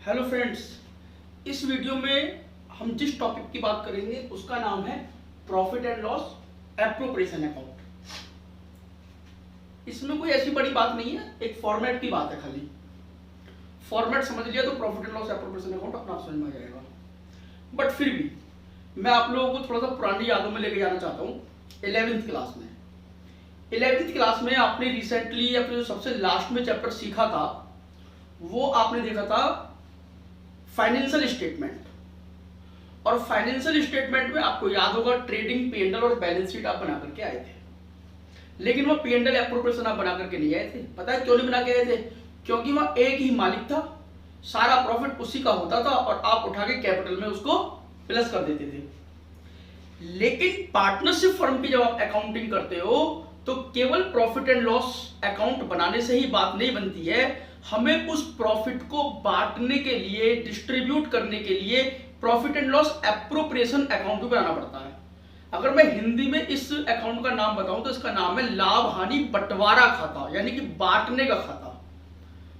Hello friends, इस video में हम जिस टॉपिक की बात करेंगे उसका नाम है profit and loss appropriation account. इसमें कोई ऐसी बड़ी बात नहीं है, एक फॉर्मेट की बात है। खाली फॉर्मेट समझ लिया तो profit and loss appropriation account अपना समझ में आ जाएगा। बट फिर भी मैं आप लोगों को थोड़ा सा पुरानी यादों में लेके जाना चाहता हूँ। 11वीं क्लास में 11वीं क्लास में आपने रिसेंटली अपने जो सबसे लास्ट में चैप्टर सीखा था वो आपने देखा था फाइनेंशियल स्टेटमेंट। और फाइनेंशियल स्टेटमेंट में आपको याद होगा ट्रेडिंग P&L और बैलेंस शीट आप बना करके आए थे। लेकिन वो P&L एप्रोप्रिएशन आप बना करके नहीं आए थे। पता है क्यों नहीं बना के आए थे? क्योंकि वहां एक ही मालिक था, सारा प्रॉफिट उसी का होता था और आप उठा के कैपिटल में उसको प्लस कर देते थे। लेकिन पार्टनरशिप फर्म की जब आप अकाउंटिंग करते हो तो केवल प्रॉफिट एंड लॉस अकाउंट बनाने से ही बात नहीं बनती है, हमें उस प्रॉफिट को बांटने के लिए, डिस्ट्रीब्यूट करने के लिए profit and loss appropriation account भी बनाना पड़ता है। अगर मैं हिंदी में इस अकाउंट का नाम बताऊं तो इसका नाम है लाभ हानि बंटवारा खाता, यानी कि बांटने का खाता।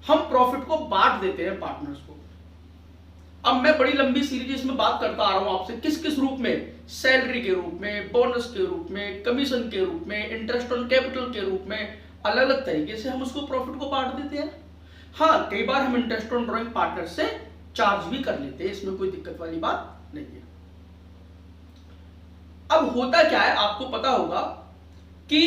हम प्रॉफिट को बांट देते हैं पार्टनर्स को। अब मैं बड़ी लंबी सीरीज इसमें बात करता आ रहा हूं आपसे, किस किस रूप में, सैलरी के रूप में, बोनस के रूप में, कमीशन के रूप में, इंटरेस्ट ऑन कैपिटल के रूप में, अलग अलग तरीके से हम उसको प्रॉफिट को बांट देते हैं। हाँ, कई बार हम इंटरेस्ट ऑन ड्रॉइंग पार्टनर से चार्ज भी कर लेते हैं, इसमें कोई दिक्कत वाली बात नहीं है। अब होता क्या है, आपको पता होगा कि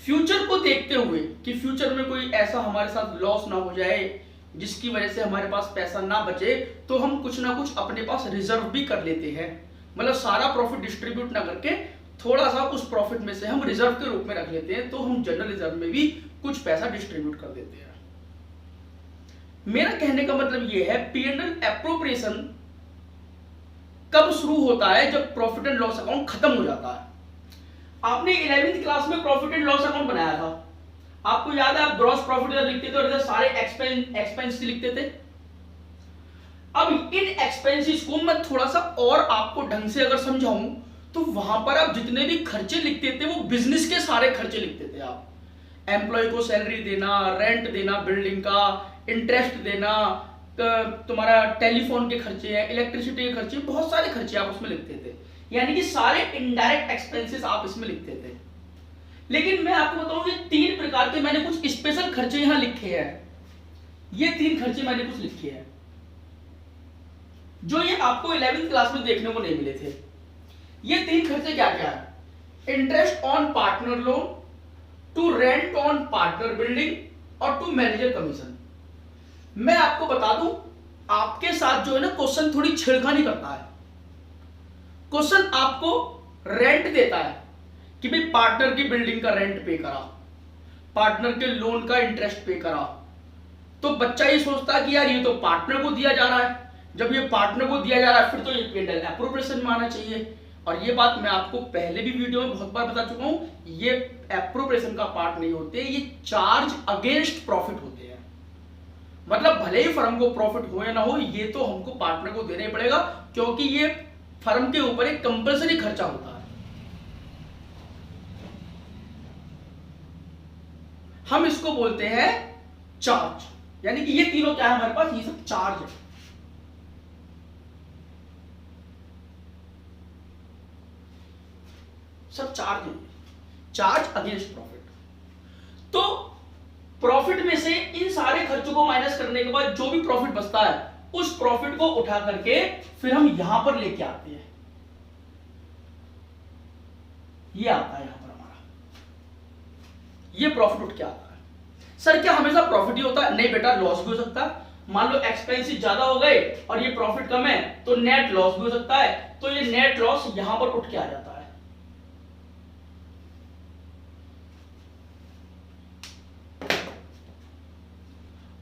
फ्यूचर को देखते हुए कि फ्यूचर में कोई ऐसा हमारे साथ लॉस ना हो जाए जिसकी वजह से हमारे पास पैसा ना बचे, तो हम कुछ ना कुछ अपने पास रिजर्व भी कर लेते हैं। मतलब सारा प्रॉफिट डिस्ट्रीब्यूट ना करके थोड़ा सा उस प्रॉफिट में से हम रिजर्व के रूप में रख लेते हैं, तो हम जनरल रिजर्व में भी कुछ पैसा डिस्ट्रीब्यूट कर देते हैं। मेरा कहने का मतलब यह है, P&L एप्रोप्रिएशन कब शुरू होता है? जब प्रॉफिट एंड लॉस अकाउंट खत्म हो जाता है। आपने 11वीं क्लास में प्रॉफिट एंड लॉस अकाउंट बनाया था, आपको याद है? आप ग्रॉस प्रॉफिट इधर लिखते थे और इधर सारे एक्सपेंस लिखते थे। अब इन एक्सपेंसेस को मैं थोड़ा सा और आपको ढंग से अगर समझाऊं तो वहां पर आप जितने भी खर्चे लिखते थे वो बिजनेस के सारे खर्चे लिखते थे। आप एम्प्लॉय को सैलरी देना, रेंट देना, बिल्डिंग का इंटरेस्ट देना, तुम्हारा टेलीफोन के खर्चे हैं, इलेक्ट्रिसिटी के खर्चे, बहुत सारे खर्चे आप उसमें लिखते थे। यानी कि सारे इनडायरेक्ट एक्सपेंसेस आप इसमें लिखते थे। लेकिन मैं आपको बताऊं, ये 3 प्रकार के मैंने कुछ स्पेशल खर्चे यहां लिखे हैं। ये 3 खर्चे मैंने कुछ लिखे हैं जो ये आपको 11वीं क्लास में देखने को नहीं मिले थे। ये 3 खर्चे क्या क्या है? Interest on partner loan, to rent on partner building और टू मैनेजर कमीशन। मैं आपको बता दूं, आपके साथ जो है ना क्वेश्चन थोड़ी छेड़खानी करता है। क्वेश्चन आपको रेंट देता है कि भाई पार्टनर की बिल्डिंग का रेंट पे करा, पार्टनर के लोन का इंटरेस्ट पे करा, तो बच्चा ये सोचता है कि यार ये तो पार्टनर को दिया जा रहा है। जब ये पार्टनर को दिया जा रहा है फिर तो ये P&L एप्रोप्रिएशन में आना चाहिए। और ये बात मैं आपको पहले भी वीडियो में बहुत बार बता चुका हूं, ये एप्रोप्रिएशन का पार्ट नहीं होते, ये चार्ज अगेंस्ट प्रॉफिट होते हैं। मतलब भले ही फर्म को प्रॉफिट हो या ना हो, ये तो हमको पार्टनर को देना ही पड़ेगा, क्योंकि ये फर्म के ऊपर एक कंपल्सरी खर्चा होता है। हम इसको बोलते हैं चार्ज। यानी कि ये तीनों क्या है हमारे पास? ये सब चार्ज है। सब चार्ज है, चार्ज अगेंस्ट प्रॉफिट। तो प्रॉफिट में से इन सारे खर्चों को माइनस करने के बाद जो भी प्रॉफिट बचता है उस प्रॉफिट को उठा करके फिर हम यहां पर लेके आते हैं। ये आता है यहां पर हमारा, ये प्रॉफिट उठ के आता है। सर क्या हमेशा प्रॉफिट ही होता है? नहीं बेटा, लॉस भी हो सकता है। मान लो एक्सपेंसेस ज्यादा हो गए और ये प्रॉफिट कम है तो नेट लॉस भी हो सकता है, तो ये नेट लॉस यहां पर उठ के आ जाता है।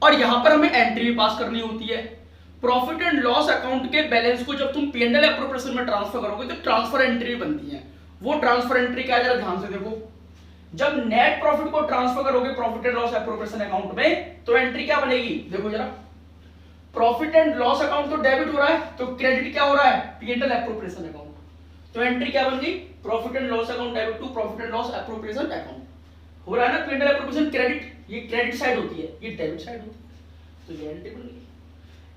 और यहां पर हमें एंट्री भी पास करनी होती है। प्रॉफिट एंड लॉस अकाउंट के बैलेंस को जब तुम P&L एप्रोप्रिएशन में ट्रांसफर करोगे तो ट्रांसफर एंट्री बनती है। वो ट्रांसफर एंट्री क्या है, जरा ध्यान से देखो। जब नेट प्रॉफिट को ट्रांसफर करोगे profit and loss appropriation account में तो एंट्री क्या बनेगी? देखो जरा, प्रॉफिट एंड लॉस अकाउंट तो डेबिट हो रहा है, तो क्रेडिट क्या हो रहा है? P&L appropriation account. तो एंट्री क्या बन गई? Profit and loss account debit to profit and loss appropriation account. हो रहा है ना P&L एप्रोप्रिएशन क्रेडिट, ये क्रेडिट साइड होती है, ये डेबिट साइड होती है, तो ये एंट्री बन गई।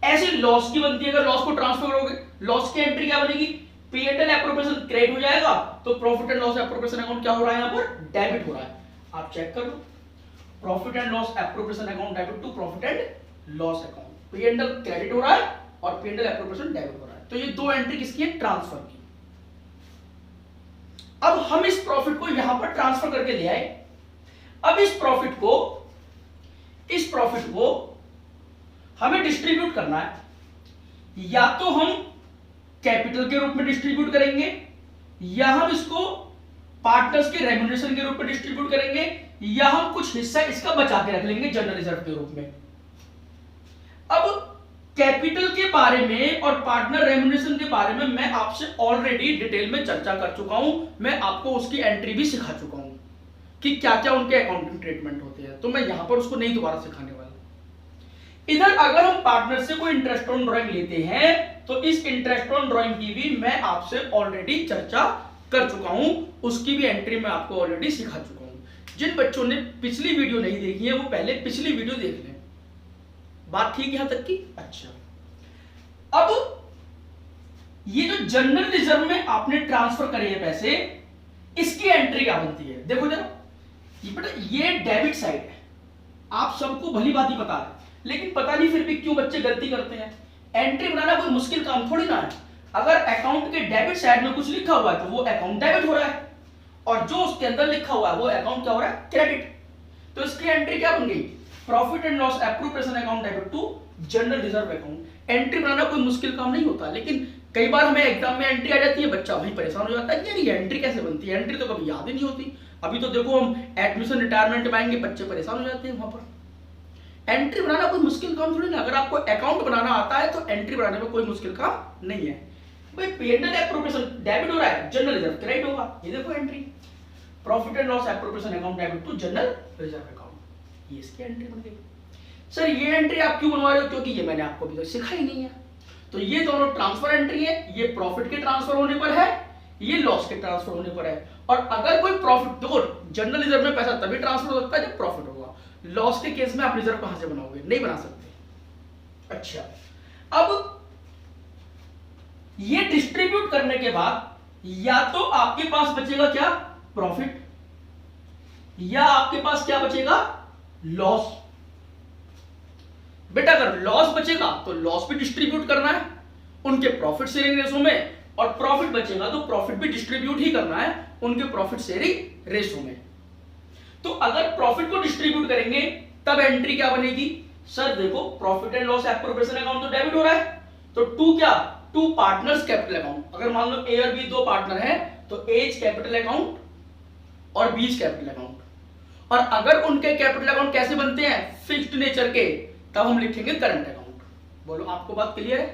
ऐसे लॉस की बनती है, अगर लॉस को ट्रांसफर करोगे लॉस की एंट्री क्या बनेगी, P&L एप्रोप्रिएशन क्रेडिट हो जाएगा, तो profit and loss appropriation account क्या हो रहा है, यहां पर डेबिट हो रहा है। आप चेक कर लो, profit and loss appropriation account debit to profit and loss account, P&L credit हो रहा है और P&L एप्रोप्रिएशन डेबिट हो रहा है। तो ये दो एंट्री किसकी है, ट्रांसफर की। अब हम इस प्रॉफिट को यहां पर ट्रांसफर करके ले आए। अब इस प्रॉफिट को हमें डिस्ट्रीब्यूट करना है, या तो हम कैपिटल के रूप में डिस्ट्रीब्यूट करेंगे, या हम इसको पार्टनर्स के रेम्यूनरेशन के रूप में डिस्ट्रीब्यूट करेंगे, या हम कुछ हिस्सा इसका बचा के रख लेंगे जनरल रिजर्व के रूप में। अब कैपिटल के बारे में और पार्टनर रेम्यूनरेशन के बारे में मैं आपसे ऑलरेडी डिटेल में चर्चा कर चुका हूं, मैं आपको उसकी एंट्री भी सिखा चुका हूं कि क्या क्या उनके अकाउंटिंग ट्रीटमेंट होते हैं, तो मैं यहां पर उसको नहीं दोबारा सिखाने वाला। इधर अगर हम पार्टनर से कोई इंटरेस्ट ऑन ड्राइंग लेते हैं तो इस इंटरेस्ट ऑन ड्राइंग की भी मैं आपसे ऑलरेडी चर्चा कर चुका हूं, उसकी भी एंट्री मैं आपको ऑलरेडी सिखा चुका हूं। जिन बच्चों ने पिछली वीडियो नहीं देखी है वो पहले पिछली वीडियो देख लें। बात ठीक यहां तक की? अच्छा, अब ये जो जनरल रिजर्व में आपने ट्रांसफर करे हैं पैसे, इसकी एंट्री क्या बनती है, देखो जरा। ये बेटा ये डेबिट साइड है, आप सबको भली बात ही पता है, लेकिन पता नहीं फिर भी क्यों बच्चे गलती करते हैं। एंट्री बनाना कोई मुश्किल काम थोड़ी ना है। अगर अकाउंट के डेबिट साइड में कुछ लिखा हुआ है तो वो अकाउंट डेबिट हो रहा है, और जो उसके अंदर लिखा हुआ है वो अकाउंट क्या हो रहा है, क्रेडिट। तो इसकी एंट्री क्या बन गई, profit and loss appropriation account debit to general reserve account. Entry बनाना कोई मुश्किल काम नहीं होता, लेकिन कई बार हमें एग्जाम में एंट्री आ जाती है, बच्चा वहीं परेशान हो जाता है कि यार ये एंट्री कैसे बनती है, एंट्री तो कभी याद ही नहीं होती। अभी तो देखो हम एडमिशन रिटायरमेंट में आएंगे, बच्चे परेशान हो जाते हैं वहां पर। एंट्री बनाना कोई मुश्किल काम थोड़ी ना, अगर आपको अकाउंट बनाना आता है तो एंट्री बनाने में कोई मुश्किल काम नहीं है। भाई P&L एप्रोप्रिएशन डेबिट हो रहा है, जनरल रिजर्व क्रेडिट होगा, ये देखो entry, profit and loss appropriation account debit to general reserve account, ये इसकी एंट्री बन गई। सर ये एंट्री आप क्यों बनवा रहे हो, क्योंकि ये मैंने आपको अभी तक सिखाई नहीं है। तो ये दोनों ट्रांसफर एंट्री है, ये प्रॉफिट के ट्रांसफर होने पर है, ये लॉस के ट्रांसफर होने पर है। और अगर कोई प्रॉफिट, देखो जनरल रिजर्व में पैसा तभी ट्रांसफर हो सकता है जब प्रॉफिट होगा, लॉस के केस में आप रिजर्व कहां से बनाओगे, नहीं बना सकते। अच्छा, अब ये डिस्ट्रीब्यूट करने के बाद या तो आपके पास बचेगा क्या, प्रॉफिट, या आपके पास क्या बचेगा, लॉस। बेटा अगर लॉस बचेगा तो लॉस भी डिस्ट्रीब्यूट करना है उनके प्रॉफिट शेयरिंग रेशो में, और प्रॉफिट बचेगा तो प्रॉफिट भी डिस्ट्रीब्यूट ही करना है उनके प्रॉफिट शेयरिंग रेशो में। तो अगर प्रॉफिट को डिस्ट्रीब्यूट करेंगे तब एंट्री क्या बनेगी, सर देखो profit and loss appropriation account तो डेबिट हो रहा है, तो टू क्या, टू पार्टनर्स कैपिटल अकाउंट। अगर मान लो ए और बी दो पार्टनर हैं तो एज कैपिटल अकाउंट और बीज कैपिटल अकाउंट। और अगर उनके कैपिटल अकाउंट कैसे बनते हैं, फिक्स्ड नेचर के, तब हम लिखेंगे करंट अकाउंट। बोलो आपको बात क्लियर है?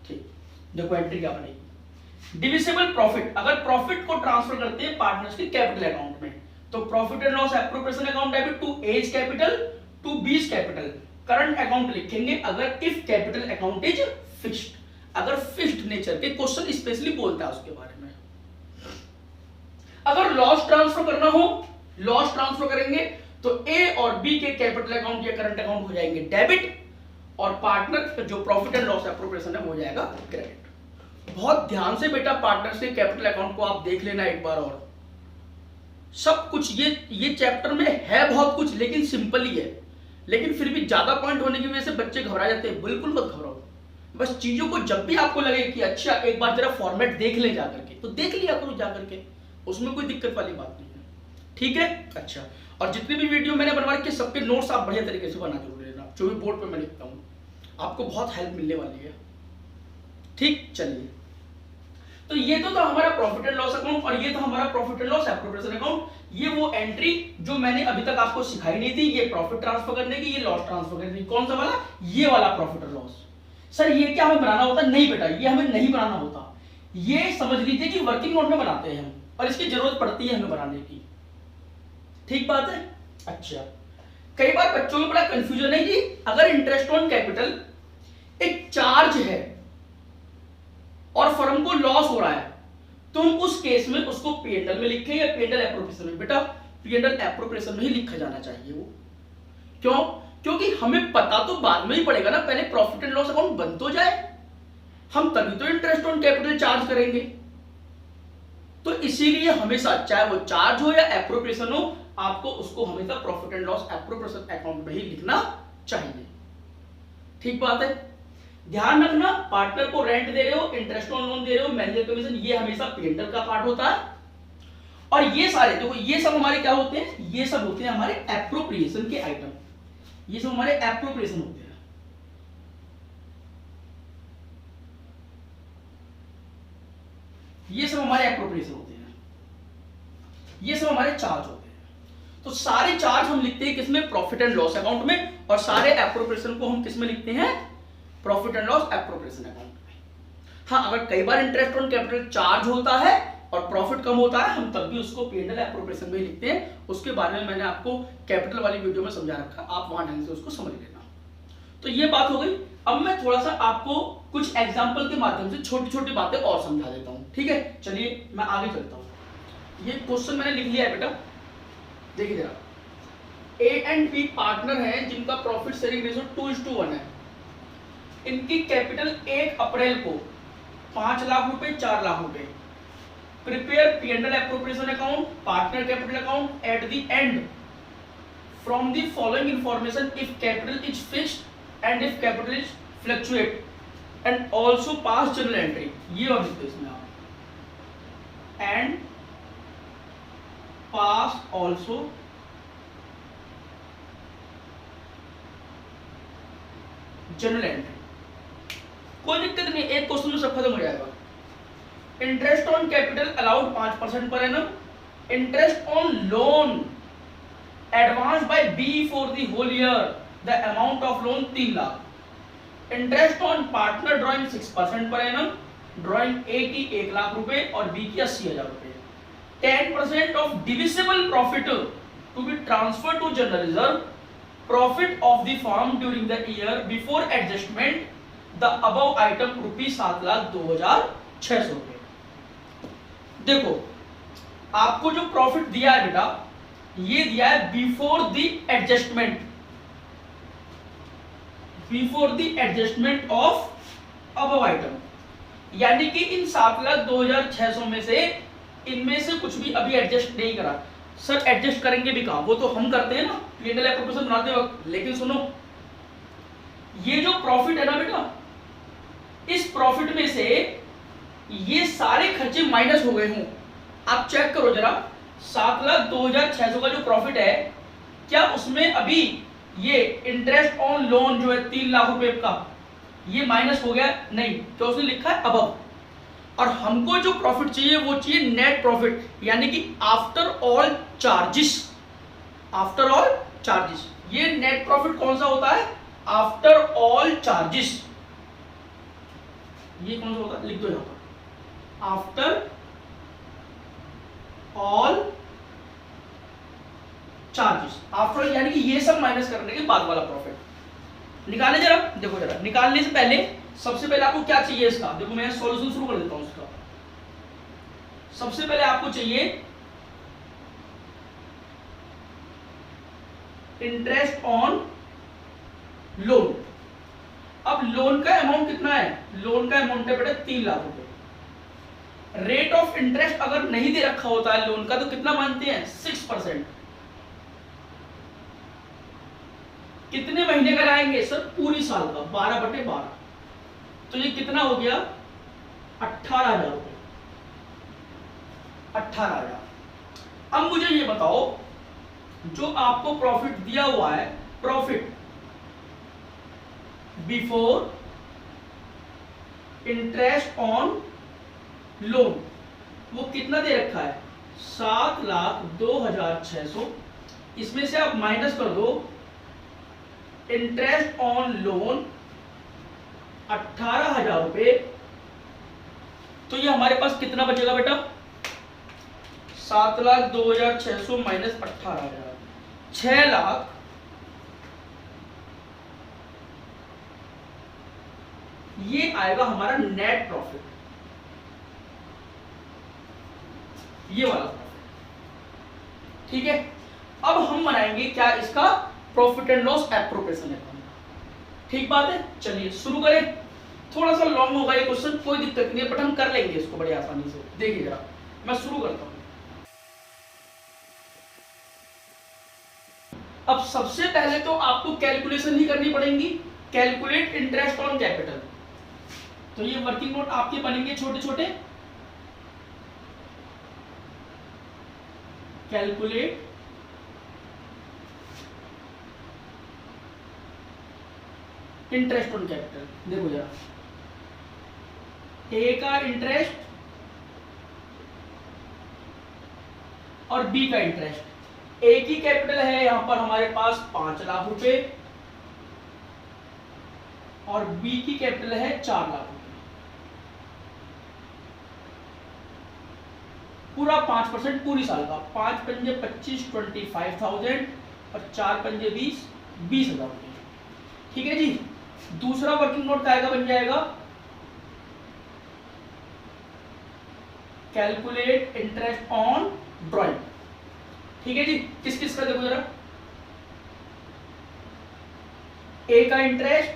ठीक, देखो एंट्री क्या बनेगी, डिविजिबल प्रॉफिट। अगर प्रॉफिट को ट्रांसफर करते हैं पार्टनर्स के कैपिटल अकाउंट में तो profit and loss appropriation account debit to A's capital to B's capital, current account लिखेंगे अगर if capital account is fixed. अगर फिक्स्ड नेचर के, क्वेश्चन स्पेशली बोलता है उसके बारे में। अगर लॉस ट्रांसफर करना हो, लॉस ट्रांसफर करेंगे तो ए और बी के कैपिटल अकाउंट या करंट अकाउंट हो जाएंगे डेबिट, और पार्टनर जो प्रॉफिट एंड लॉस एप्रोप्रिएशन है हो जाएगा क्रेडिट। बहुत ध्यान से बेटा पार्टनर्स के कैपिटल अकाउंट को आप देख लेना एक बार और। सब कुछ ये चैप्टर में है बहुत कुछ, लेकिन सिंपल ही है, लेकिन फिर भी ज्यादा पॉइंट होने की वजह से बच्चे घबरा जाते हैं। बिल्कुल मत घबराओ, बस चीजों को जब भी आपको लगे कि अच्छा एक बार जरा फॉर्मेट देख ले जाकर के, तो देख लिया करो जाकर के, उसमें कोई दिक्कत वाली बात नहीं है। ठीक है? अच्छा, और जितने भी वीडियो मैंने बनवा रखे सबके नोट्स आप बढ़िया तरीके से बना जरूर लेना, जो भी बोर्ड पे मैं लिखता हूँ, आपको बहुत हेल्प मिलने वाली है। ठीक, चलिए, तो ये तो था हमारा प्रॉफिट एंड लॉस अकाउंट, और ये था हमारा profit and loss appropriation account. ये वो एंट्री जो मैंने अभी तक आपको सिखाई नहीं थी, ये प्रॉफिट ट्रांसफर करने की, ये लॉस ट्रांसफर करने की। कौन सा वाला? ये वाला प्रॉफिट और लॉस। सर ये क्या हमें बनाना होता? नहीं बेटा, ये हमें नहीं बनाना होता। ये समझ लीजिए कि वर्किंग नोट में बनाते हैं हम, और इसकी जरूरत पड़ती है हमें बनाने की। ठीक बात है? अच्छा, कई बार बच्चों में बड़ा कंफ्यूजन है कि अगर इंटरेस्ट ऑन कैपिटल एक चार्ज है और फर्म को लॉस हो रहा है, तो हम उस केस में उसको P&L में लिखें या P&L एप्रोप्रिएशन में। बेटा P&L एप्रोप्रिएशन में ही लिखा जाना चाहिए वो। क्यों? क्योंकि हमें पता तो बाद में ही पड़ेगा ना, पहले प्रॉफिट एंड लॉस अकाउंट बन तो जाए, हम तभी तो इंटरेस्ट ऑन कैपिटल चार्ज करेंगे। तो इसीलिए हमेशा चाहे वो चार्ज हो या एप्रोप्रिएशन हो, आपको उसको हमेशा profit and loss appropriation account में ही लिखना चाहिए। ठीक बात है। ध्यान रखना, पार्टनर को रेंट दे रहे हो, इंटरेस्ट ऑन लोन दे रहे हो, मैनेजर कमीशन, ये हमेशा P&L का पार्ट होता है। और ये सारे देखो, ये सब हमारे क्या होते हैं, ये सब होते हैं हमारे एप्रोप्रिएशन के आइटम, ये सब हमारे एप्रोप्रिएशन होते हैं। ये सब हमारे एप्रोप्रिएशन होते हैं, ये सब हमारे चार्ज होते हैं। तो सारे चार्ज हम लिखते हैं किसमें, प्रॉफिट एंड लॉस अकाउंट में, और सारे एप्रोप्रिएशन को हम किसमें लिखते हैं, profit and loss appropriation account में। हाँ, अगर कई बार इंटरेस्ट ऑन कैपिटल चार्ज होता है और प्रॉफिट कम होता है, हम तब भी उसको P&L एप्रोप्रिएशन में लिखते हैं। उसके बारे में मैंने आपको कैपिटल वाली वीडियो में समझा रखा, आप वहां ढंग से उसको समझ लेना। तो ये बात हो गई। अब मैं थोड़ा सा आपको कुछ एग्जाम्पल के माध्यम से छोटी छोटी बातें और समझा देता हूँ। ठीक है, चलिए मैं आगे चलता हूँ। ये क्वेश्चन मैंने लिख लिया है बेटा, देखिए जरा। A एंड B पार्टनर हैं जिनका प्रॉफिट शेयरिंग रेशियो 2:1 है। इनकी कैपिटल 1 अप्रैल को 5 लाख रुपए, 4 लाख रुपए। Prepare P&L appropriation account, partner capital account at the end from the following information if capital is fixed and if capital is fluctuate and also pass journal entry. ये और लिखते हैं इसमें आप, and pass also journal entry. कोई दिक्कत नहीं, एक क्वेश्चन में सब खत्म हो जाएगा। इंटरेस्ट ऑन कैपिटल अलाउड 5% पर annum. Interest on loan advance by B for the whole year, the amount of loan 3 lakh. Interest on partner drawing 6% पर एनम, ड्रॉइंग ए की 1 लाख रुपए और बी की 80,000 रुपए। 10% of divisible profit to be transfer to general reserve, profit of the firm during the year before adjustment, the above item ₹7,02,600 रुपए। देखो, आपको जो प्रॉफिट दिया है बेटा, ये दिया है before the adjustment, before the adjustment of above item, यानी कि इन 7,02,600 में से इनमें से कुछ भी अभी एडजस्ट नहीं करा। सर एडजस्ट करेंगे भी कहां, वो तो हम करते हैं ना P&L एप्रोप्रिएशन बनाते वक्त। लेकिन सुनो, ये जो प्रॉफिट है ना बेटा, इस प्रॉफिट में से ये सारे खर्चे माइनस हो गए हों। आप चेक करो जरा, 7,02,600 का जो प्रॉफिट है, क्या उसमें अभी ये इंटरेस्ट ऑन लोन जो है 3 लाख रुपए का, ये माइनस हो गया? नहीं, तो उसने लिखा है अबव। और हमको जो प्रॉफिट चाहिए वो चाहिए नेट प्रॉफिट, यानी कि after all charges, after all charges. ये नेट प्रॉफिट कौन सा होता है? After all charges. ये कौन सा होता है, लिख दो यहां पर, आफ्टर ऑल चार्जेस। आफ्टर यानी कि ये सब माइनस करने के बाद वाला प्रॉफिट निकाले। जरा देखो, जरा निकालने से पहले सबसे पहले आपको क्या चाहिए इसका, देखो मैं सॉल्यूशन शुरू कर देता हूं इसका। सबसे पहले आपको चाहिए इंटरेस्ट ऑन लोन। अब लोन का अमाउंट कितना है? लोन का अमाउंट है बेटा 3 लाख रुपए। रेट ऑफ इंटरेस्ट अगर नहीं दे रखा होता है लोन का, तो कितना मानते हैं? 6%। कितने महीने का लाएंगे सर? पूरी साल का, 12/12। तो ये कितना हो गया? 18,000 रुपए, 18,000। अब मुझे ये बताओ, जो आपको प्रॉफिट दिया हुआ है, profit before interest on loan, वो कितना दे रखा है? 7,02,600। इसमें से आप माइनस कर दो इंटरेस्ट ऑन लोन 18,000 रुपए, तो ये हमारे पास कितना बचेगा बेटा? 7,02,600 माइनस 18,000, 6 लाख 6 ये आएगा हमारा नेट प्रॉफिट, ये वाला प्रॉफिट। ठीक है, अब हम बनाएंगे क्या? इसका profit and loss appropriation account. ठीक बात है, चलिए शुरू करें। थोड़ा सा लॉन्ग होगा ये क्वेश्चन, कोई दिक्कत नहीं है, बट हम कर लेंगे इसको बड़ी आसानी से। देखिए जरा, मैं शुरू करता हूं। अब सबसे पहले तो आपको कैलकुलेशन ही करनी पड़ेगी, कैलकुलेट इंटरेस्ट ऑन कैपिटल। तो ये वर्किंग नोट आपके बनेंगे छोटे छोटे, कैलकुलेट इंटरेस्ट ऑन कैपिटल। देखो जरा, ए का इंटरेस्ट और बी का इंटरेस्ट। ए की कैपिटल है यहां पर हमारे पास 5 लाख रुपए और बी की कैपिटल है 4 लाख रुपए। पूरा 5% पूरी साल का, 5 पंजे 25, 25,000 और 4 पंजे 20, 20,000 रुपए। ठीक है जी। दूसरा वर्किंग नोट का बन जाएगा कैलकुलेट इंटरेस्ट ऑन ड्रॉइंग। ठीक है जी। किस किस का देखो जरा, ए का इंटरेस्ट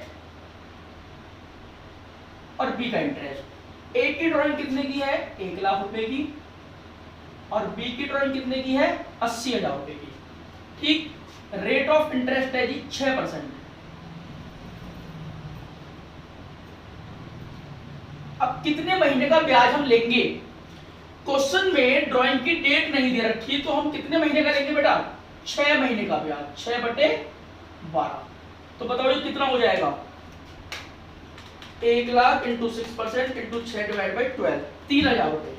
और बी का इंटरेस्ट। ए की ड्राइंग कितने की है, 1 लाख रुपए की, और बी की ड्राइंग कितने की है, 80,000 रुपए की। ठीक, रेट ऑफ इंटरेस्ट है जी 6%। अब कितने महीने का ब्याज हम लेंगे, क्वेश्चन में ड्राइंग की डेट नहीं दे रखी, तो हम कितने महीने का लेंगे बेटा, 6 महीने का ब्याज, 6/12। तो बताओ ये कितना हो जाएगा, 1 lakh into 6% into 6 divide by 12, 3,000 रुपए।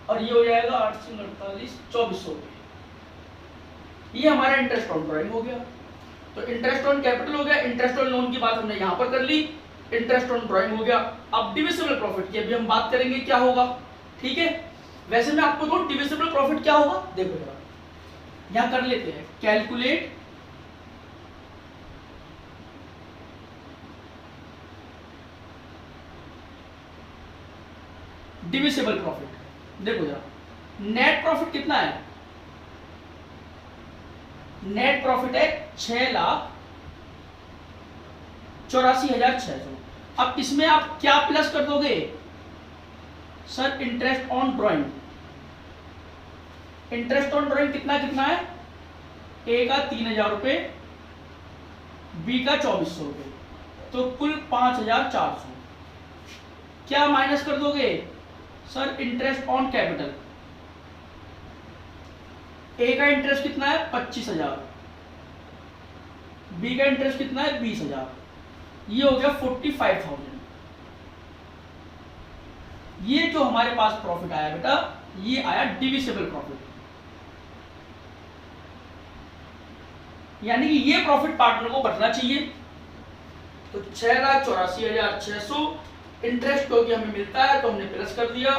और ये हो जाएगा 8 से 48, 2400 रुपए। ये हमारा इंटरेस्ट ऑन ड्राइंग हो गया। तो इंटरेस्ट ऑन कैपिटल हो गया, इंटरेस्ट ऑन लोन की बात हमने यहां पर कर ली, इंटरेस्ट ऑन ड्राइंग हो गया। अब डिविजिबल प्रॉफिट की अभी हम बात करेंगे क्या होगा। ठीक है, वैसे मैं आपको तो डिविजिबल प्रॉफिट क्या होगा देखो जरा, यहां कर लेते हैं कैलकुलेट डिविजिबल प्रॉफिट। देखो जरा, नेट प्रॉफिट कितना है, नेट प्रॉफिट है 6,84,600। अब इसमें आप क्या प्लस कर दोगे sir, interest on drawing. Interest on drawing कितना कितना है, ए का 3,000 रुपए, बी का 2,400 रुपए, तो कुल 5,400। क्या माइनस कर दोगे सर, इंटरेस्ट ऑन कैपिटल। ए का इंटरेस्ट कितना है 25,000, बी का इंटरेस्ट कितना है 20,000, ये हो गया 45,000। ये जो हमारे पास प्रॉफिट आया बेटा, ये आया डिविजिबल प्रॉफिट, यानी कि ये प्रॉफिट पार्टनर को बचना चाहिए। तो 6,84,600 इंटरेस्ट क्योंकि हमें मिलता है तो हमने प्लस कर दिया,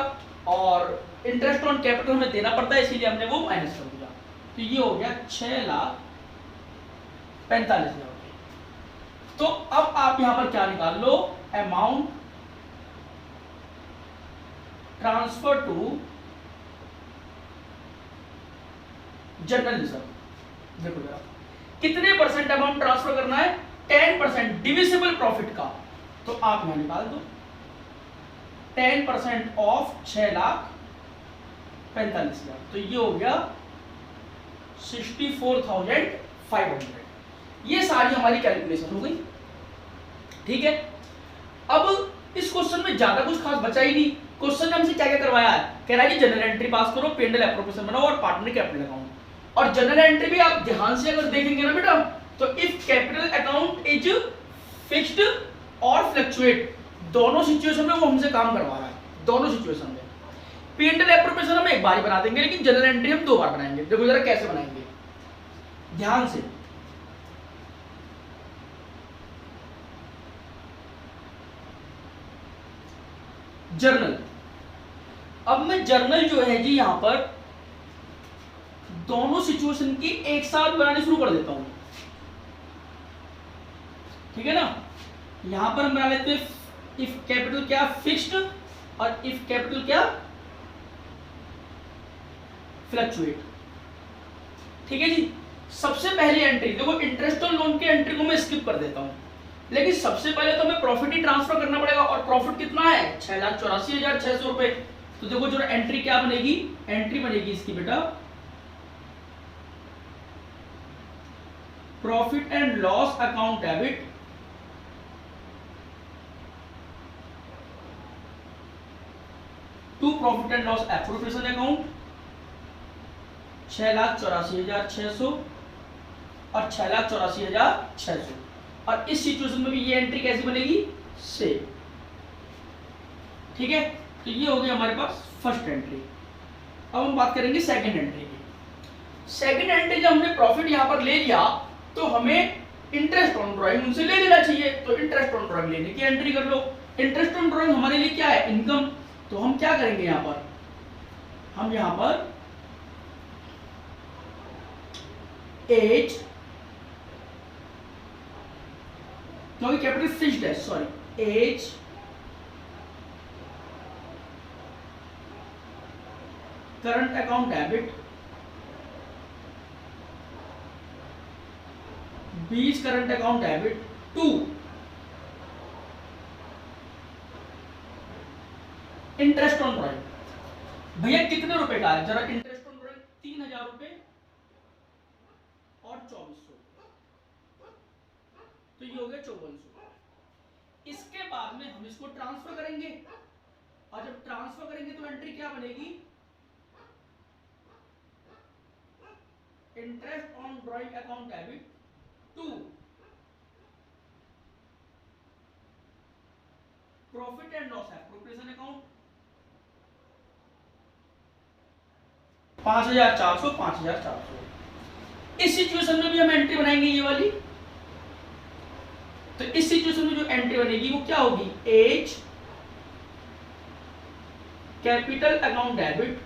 और इंटरेस्ट ऑन कैपिटल हमें देना पड़ता है इसीलिए हमने वो माइनस कर दिया। तो ये हो गया 6,45,000 रुपए। तो अब आप यहां पर क्या निकाल लो, amount transfer to general reserve. देखो जरा, कितने परसेंट अमाउंट ट्रांसफर करना है, 10% डिविजिबल प्रॉफिट का। तो आप यहां निकाल दो 10% ऑफ 6,45,000, तो ये हो गया 64,500। ये सारी हमारी कैलकुलेशन हो गई। ठीक है, अब इस क्वेश्चन में ज्यादा कुछ खास बचा ही नहीं। क्वेश्चन ने हमसे क्या क्या करवाया है, कह रहा है कि जनरल एंट्री पास करो, पेंडल एप्रोप्रिएशन बनाओ और पार्टनर कैपिटल अकाउंट। और जनरल एंट्री भी आप ध्यान से अगर देखेंगे ना बेटा, तो if capital account is fixed और फ्लक्चुएट, दोनों सिचुएशन में वो हमसे काम करवा रहा है, दोनों सिचुएशन में। पेंडल एप्रोप्रिएशन हम एक बार ही बना देंगे, लेकिन जनरल एंट्री हम 2 बार बनाएंगे। देखो जरा कैसे बनाएंगे, ध्यान से। जर्नल, अब मैं जर्नल जो है जी यहां पर दोनों सिचुएशन की एक साथ बनाने शुरू कर देता हूं। ठीक है ना, यहां पर हम बना लेते हैं इफ कैपिटल क्या फिक्स्ड और इफ कैपिटल क्या फ्लक्चुएट। ठीक है जी, सबसे पहली एंट्री देखो, इंटरेस्ट ऑन लोन की एंट्री को मैं स्किप कर देता हूं, लेकिन सबसे पहले तो हमें प्रॉफिट ही ट्रांसफर करना पड़ेगा, और प्रॉफिट कितना है 6,84,600 रुपए। तो देखो जो एंट्री क्या बनेगी, एंट्री बनेगी इसकी बेटा profit and loss account debit to profit and loss appropriation account 6,84,600 और 6,84,600। और इस सिचुएशन में भी ये एंट्री कैसी बनेगी, सेम। ठीक है, तो ये हो गई हमारे पास फर्स्ट एंट्री। अब हम बात करेंगे सेकंड एंट्री की। सेकंड एंट्री जब हमने प्रॉफिट यहां पर ले लिया तो हमें इंटरेस्ट ऑन ड्राइंग उनसे ले लेना चाहिए, तो इंटरेस्ट ऑन ड्राइंग लेने की एंट्री कर लो। इंटरेस्ट ऑन ड्राइंग हमारे लिए क्या है, इनकम। तो हम क्या करेंगे यहां पर, हम यहां पर एज, क्योंकि कैपिटल फिक्स्ड है, sorry, A's current account debit 20 current account debit to interest on drawing. भैया कितने रुपए का है, जरा इंटरेस्ट ऑन ड्राइंग 3,000 रुपए और 2,400, तो ये हो गया 5,400। इसके बाद में हम इसको ट्रांसफर करेंगे, और जब ट्रांसफर करेंगे तो एंट्री क्या बनेगी, interest on drawing account debit to profit and loss appropriation account 5,400 5,400। इस सिचुएशन में भी हम एंट्री बनाएंगे ये वाली। तो इस सिचुएशन में जो एंट्री बनेगी वो क्या होगी, A's capital account debit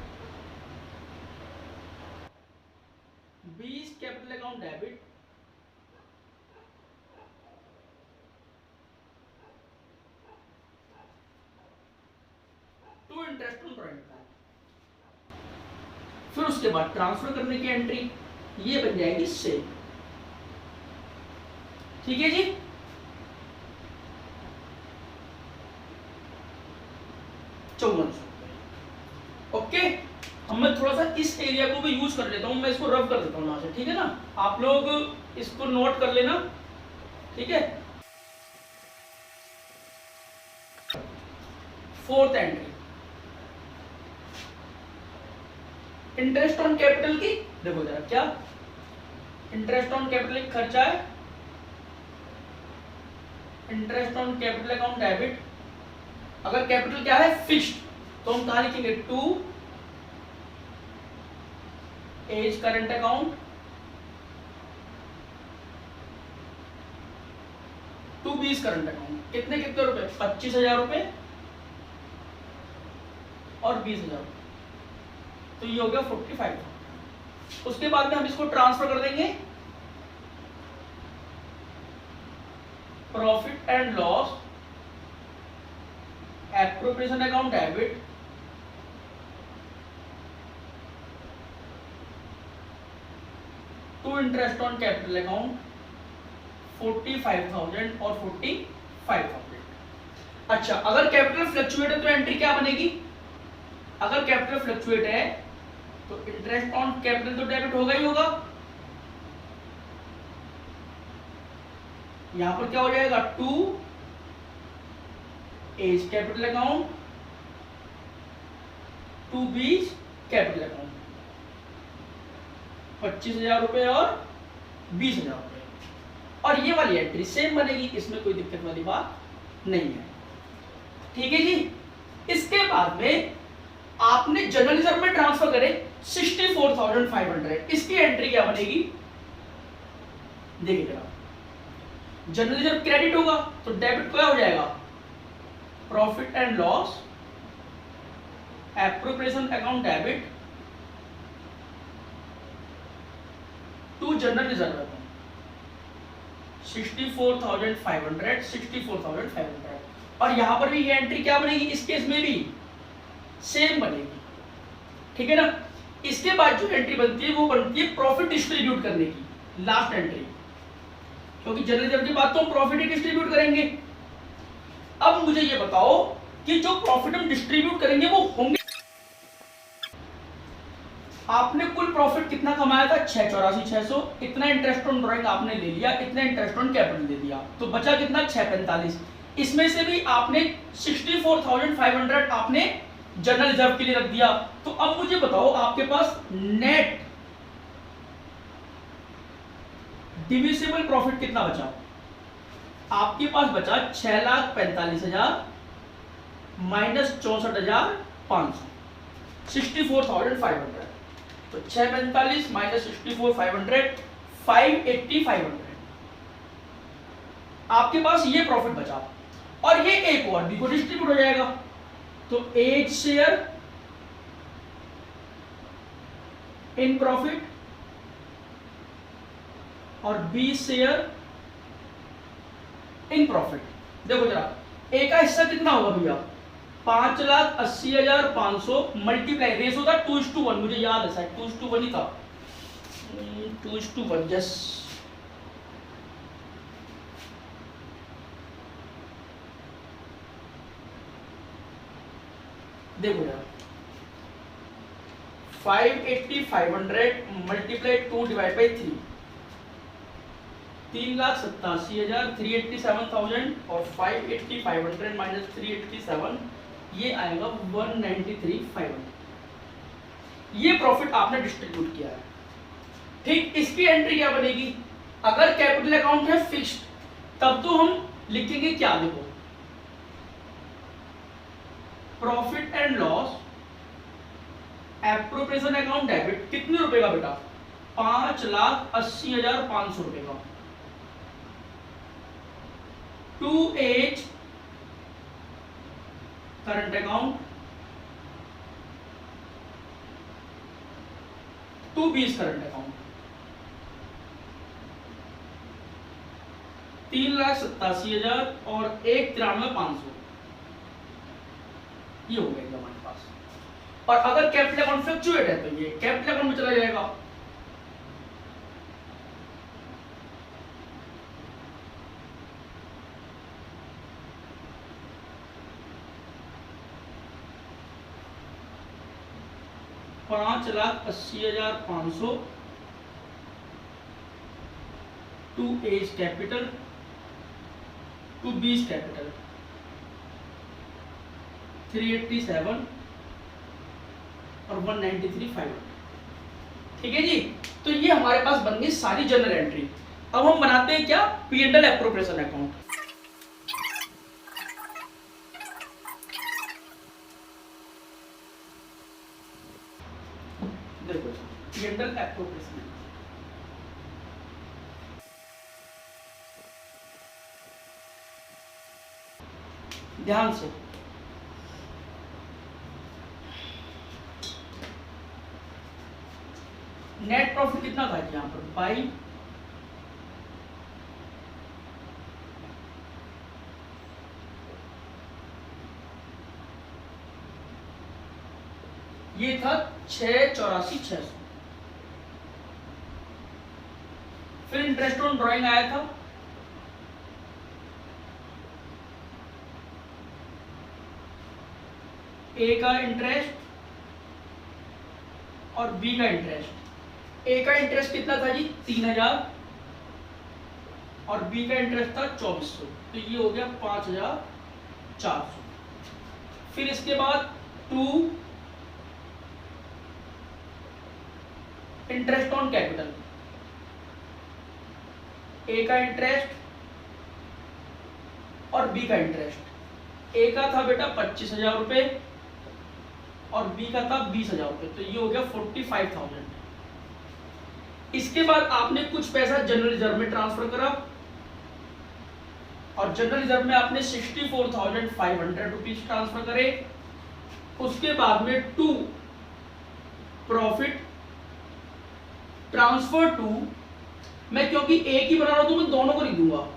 20 capital account debit to interest on drawing. फिर उसके बाद ट्रांसफर करने की एंट्री ये बन जाएगी सेम। ठीक है जी, ओके। अब मैं थोड़ा सा इस एरिया को भी यूज कर लेता हूं, मैं इसको रब कर देता हूं यहां से, ठीक है ना। आप लोग इसको नोट कर लेना, ठीक है। Fourth entry interest on capital की, देखो जरा क्या इंटरेस्ट ऑन कैपिटल एक खर्चा है, interest on capital account debit. अगर कैपिटल क्या है फिक्स्ड, तो हम कहां लिखेंगे, to A's current account to 20 current account. कितने कितने रुपए, 25,000 रुपए और 20,000 रुपए, तो ये हो गया 45,000। उसके बाद में हम इसको ट्रांसफर कर देंगे profit and loss appropriation account debit to interest on capital account 45,000 और 45,000। अच्छा, अगर कैपिटल फ्लक्चुएट है तो एंट्री क्या बनेगी, अगर कैपिटल फ्लक्चुएट है तो इंटरेस्ट ऑन कैपिटल तो डेबिट होगा ही होगा। यहां पर क्या हो जाएगा, to A's capital account to 20 capital account 25,000 रुपए और 20,000 रुपए। और ये वाली एंट्री सेम बनेगी, इसमें कोई दिक्कत वाली बात नहीं है। ठीक है जी। इसके बाद में आपने जनरल रिजर्व में ट्रांसफर करे 64,500, इसकी एंट्री क्या बनेगी, देखिए जरा। जनरल रिजर्व क्रेडिट होगा तो डेबिट क्या हो जाएगा, profit and loss appropriation account debit to general reserve account 64,500 64,500। और यहां पर भी ये एंट्री क्या बनेगी, इस केस में भी सेम बनेगी, ठीक है ना। इसके बाद जो एंट्री बनती है वो बनती है प्रॉफिट डिस्ट्रीब्यूट करने की। लास्ट एंट्री, क्योंकि जनरल रिजर्व के बाद तो हम प्रॉफिट ही डिस्ट्रीब्यूट करेंगे। अब मुझे ये बताओ कि जो प्रॉफिट हम डिस्ट्रीब्यूट करेंगे वो होंगे, आपने कुल प्रॉफिट कितना कमाया था 684,600, इतना इंटरेस्ट ऑन ड्राइंग आपने ले लिया, इतना इंटरेस्ट ऑन कैपिटल दे दिया, तो बचा कितना 645। इसमें से भी आपने 64,500 आपने जनरल रिजर्व के लिए रख दिया। तो अब मुझे बताओ आपके पास नेट डिविजिबल प्रॉफिट कितना बचा? आपके पास बचा 6,45,000 माइनस 64,500, 64,500। तो 645 माइनस 64,500, 580,500 आपके पास ये प्रॉफिट बचा, और ये एक और बी को डिस्ट्रीब्यूट हो जाएगा। तो एज शेयर इन प्रॉफिट और बी शेयर इन प्रॉफिट। देखो जरा ए का हिस्सा कितना होगा भैया, 5,80,500 मल्टीप्लाई, रेशो था 2:1, मुझे याद है शायद 2:1 ही था, 2:1। यस, देखो यार 580,500 मल्टीप्लाई 2/3, 3,87,000, 387,000 और 580,500 माइनस 387, ये आएगा 193,500। ये प्रॉफिट आपने डिस्ट्रीब्यूट किया है। ठीक, इसकी एंट्री क्या बनेगी? अगर कैपिटल अकाउंट है फिक्स्ड, तब तो हम लिखेंगे क्या, देखो profit and loss appropriation account debit, कितने रुपए का बेटा? 5,80,500 रुपए का। To A's current account, to B's current account, 3,87,000 और 1,93,500, ये हो गया हमारे पास। और अगर कैपिटल अकाउंट फ्लक्चुएट है तो ये कैपिटल अकाउंट में चला जाएगा। $5,80,500 to A's capital, to B's capital, 387 और 193,500। ठीक है जी, तो ये हमारे पास बन गई सारी जनरल एंट्री। अब हम बनाते हैं क्या, P&L एप्रोप्रिएशन अकाउंट। देखो P&L एप्रोप्रिएशन, ध्यान से नेट प्रॉफिट कितना था यहां पर, बाई ये था 684,600। फिर इंटरेस्ट ऑन ड्राइंग आया था ए का इंटरेस्ट और बी का इंटरेस्ट। ए का इंटरेस्ट कितना था जी 3,000 और बी का इंटरेस्ट था 2,400, तो ये हो गया 5,400। फिर इसके बाद टू इंटरेस्ट ऑन कैपिटल, ए का इंटरेस्ट और बी का इंटरेस्ट। ए का था बेटा 25,000 रुपए और बी का था 20,000 रुपए, तो ये हो गया 45,000। इसके बाद आपने कुछ पैसा जनरल रिजर्व में ट्रांसफर करा और जनरल रिजर्व में आपने 64,500 रुपीज ट्रांसफर करे। उसके बाद में टू प्रॉफिट ट्रांसफर टू, मैं क्योंकि एक ही बना रहा हूं तो मैं दोनों को लिख दूंगा,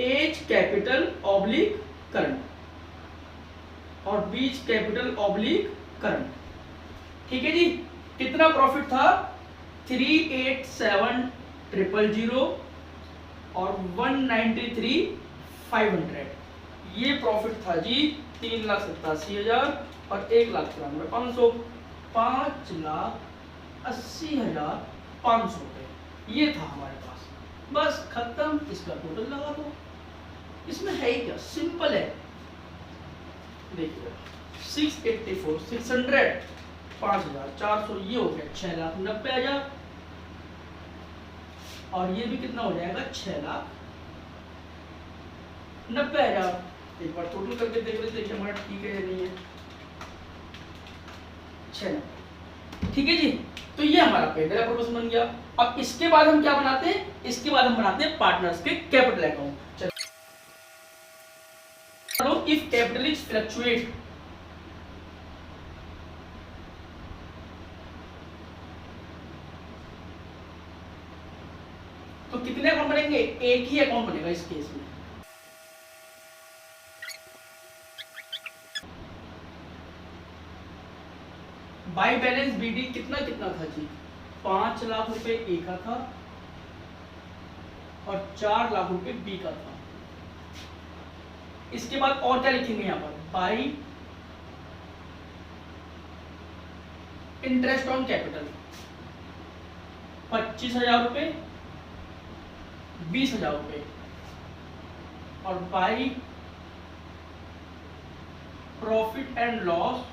एज कैपिटल ऑब्लिक करंट और बीच कैपिटल ऑब्लिक करंट। ठीक है जी, कितना प्रॉफिट था 387,000 और 193,500, ये प्रॉफिट था जी 3,87,000 और 1,93,500, 5,80,500 रुपये ये था हमारे पास। बस खत्म, इसका टोटल लगा दो। इसमें है ही क्या, सिंपल है। देखिए 684, 600, 5,400, ये हो गया 6,90,000 और ये भी कितना हो जाएगा 6,90,000। एक बार टोटल करके देख लेते हैं हमारा ठीक है या नहीं है। 6,90,000 ठीक है जी। तो ये हमारा पेड प्रोपोर्शन बन गया। अब इसके बाद हम क्या बनाते हैं, इसके बाद हम बनाते हैं पार्टनर्स के कैपिटल अकाउंट। चलो इफ कैपिटल इज फ्लक्चुएट, तो कितने अकाउंट बनेंगे, एक ही अकाउंट बनेगा इस केस में। बाई बैलेंस बीडी कितना कितना था जी, 5 लाख रुपए ए का था और 4 लाख रुपए बी का था। इसके बाद और क्या लिखेंगे यहां पर, बाई इंटरेस्ट ऑन कैपिटल 25,000 रुपए, 20,000 रुपए, और by profit and loss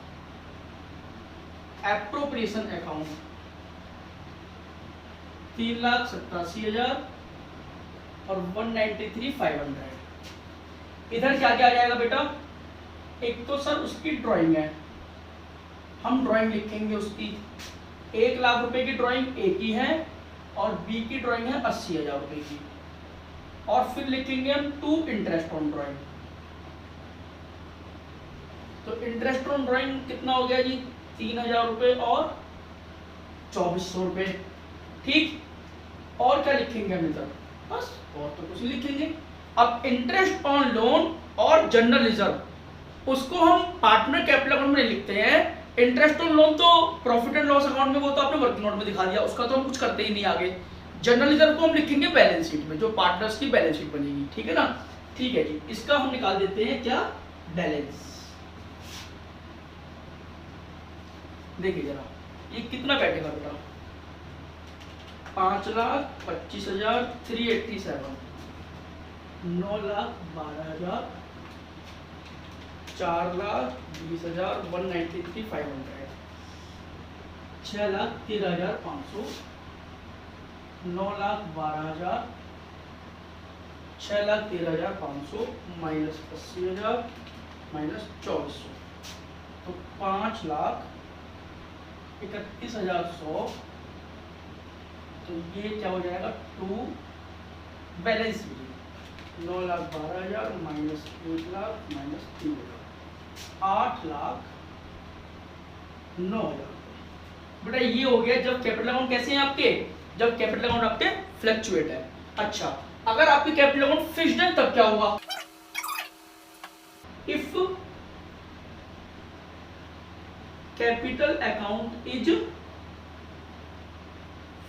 appropriation account 3,87,000 और 193,500। इधर क्या क्या आ जाएगा बेटा, एक तो सर उसकी ड्राइंग है, हम ड्राइंग लिखेंगे उसकी 1 लाख रुपए की ड्राइंग ए की है और बी की ड्राइंग है 80,000 रुपए की, और फिर लिखेंगे हम टू इंटरेस्ट ऑन ड्राइंग। तो इंटरेस्ट ऑन ड्राइंग कितना हो गया जी, 3,000 रुपए और 2,400 रुपए। ठीक, और क्या लिखेंगे हम इधर, बस और तो कुछ लिखेंगे। अब इंटरेस्ट ऑन लोन और जनरल रिजर्व उसको हम पार्टनर कैपिटल अकाउंट में लिखते हैं। इंटरेस्ट ऑन लोन तो प्रॉफिट एंड लॉस अकाउंट में, वो तो आपने वर्किंग नोट में दिखा दिया, उसका तो हम कुछ करते ही नहीं आगे। जनरल रिजर्व को हम लिखेंगे बैलेंस शीट में, जो पार्टनर्स की बैलेंस शीट बनेगी। ठीक है ना, ठीक है जी। इसका हम निकाल देते हैं क्या, बैलेंस। देखिए जरा ये कितना बैठेगा बेटा, 5,25,000 387, 9,12,000, 4,20,000 193,500, 6,13,500, 9,12,000, 6,13,500 माइनस 80,000 माइनस 2,400, तो 5,31,100। तो ये क्या हो जाएगा, to balance sheet 9,12,000 minus 1,00,000 minus 3,000, 8,09,000। बेटा ये हो गया जब कैपिटल अकाउंट कैसे हैं आपके, जब कैपिटल अकाउंट आपके फ्लक्चुएट है। अच्छा, अगर आपके कैपिटल अकाउंट फिक्स्ड है तब क्या होगा, if capital account is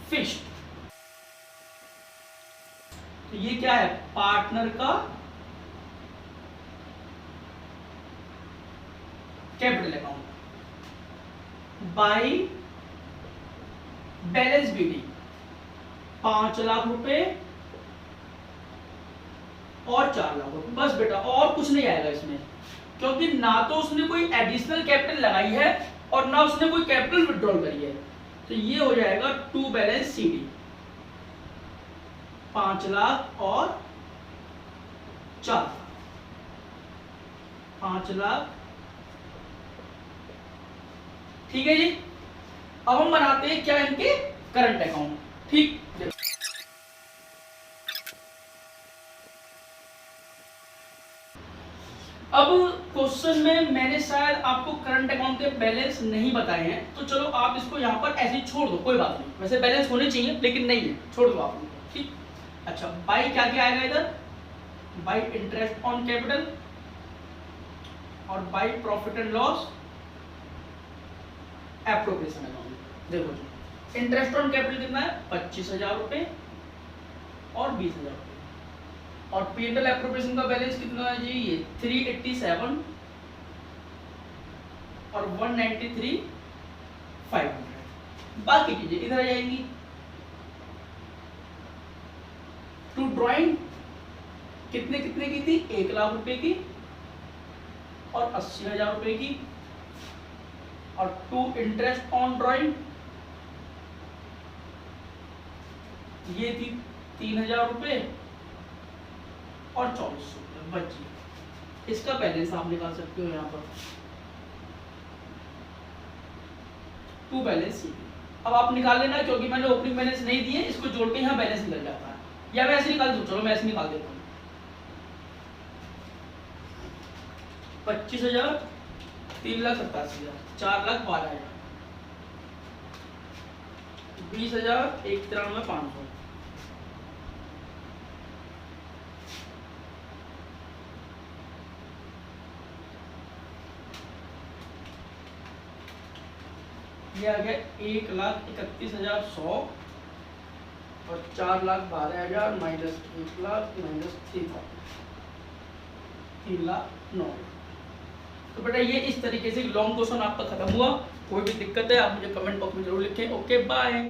fixed, तो ये क्या है, पार्टनर का capital account by balance BD 5 lakh रुपए और 4 लाख रुपए, बस बेटा और कुछ नहीं आएगा इसमें, क्योंकि ना तो उसने कोई एडिशनल कैपिटल लगाई है और ना उसने कोई कैपिटल विड्रॉल करी है। तो ये हो जाएगा टू बैलेंस सीडी 5 लाख और 4, 5 लाख। ठीक है जी। अब हम बनाते हैं क्या, इनके करंट अकाउंट। ठीक, अब क्वेश्चन में मैंने शायद आपको करंट अकाउंट के बैलेंस नहीं बताए हैं, तो चलो आप इसको यहाँ पर ऐसे ही छोड़ दो, कोई बात नहीं। वैसे बैलेंस होने चाहिए लेकिन नहीं है, छोड़ दो आप उनको। ठीक, अच्छा बाई क्या क्या आएगा इधर, बाई इंटरेस्ट ऑन कैपिटल और by profit and loss appropriation account. देखो जी इंटरेस्ट ऑन कैपिटल कितना है 25,000 रुपए और 20,000 रुपए। और P&L एप्रोप्रिएशन का बैलेंस कितना है जी, ये 387 और 193,500। बाकी चीजें इधर आ जाएंगी। टू ड्राइंग कितने कितने की थी, 1 लाख रुपए की और 80,000 रुपए की। और टू इंटरेस्ट ऑन ड्राइंग ये थी 3,000 रुपए और 2400 रुपए बची। इसका बैलेंस आप निकाल सकते हो यहाँ पर, टू बैलेंस। अब आप निकाल लेना, क्योंकि मैंने ओपनिंग बैलेंस नहीं दिए, इसको जोड़ के यहाँ बैलेंस निकल जाता है। या मैं ऐसे निकाल दूं, चलो मैं ऐसे निकाल देता हूँ। 25,000, 3,87,000, 4,12,000, 20,000, 1,93,500, ये आ गया 1,31,100 और 4,12,000 माइनस 1,00,000 माइनस 3,09,000। तो बेटा ये इस तरीके से लॉन्ग क्वेश्चन आपका खत्म हुआ। कोई भी दिक्कत है आप मुझे कमेंट बॉक्स में जरूर लिखें। Okay bye.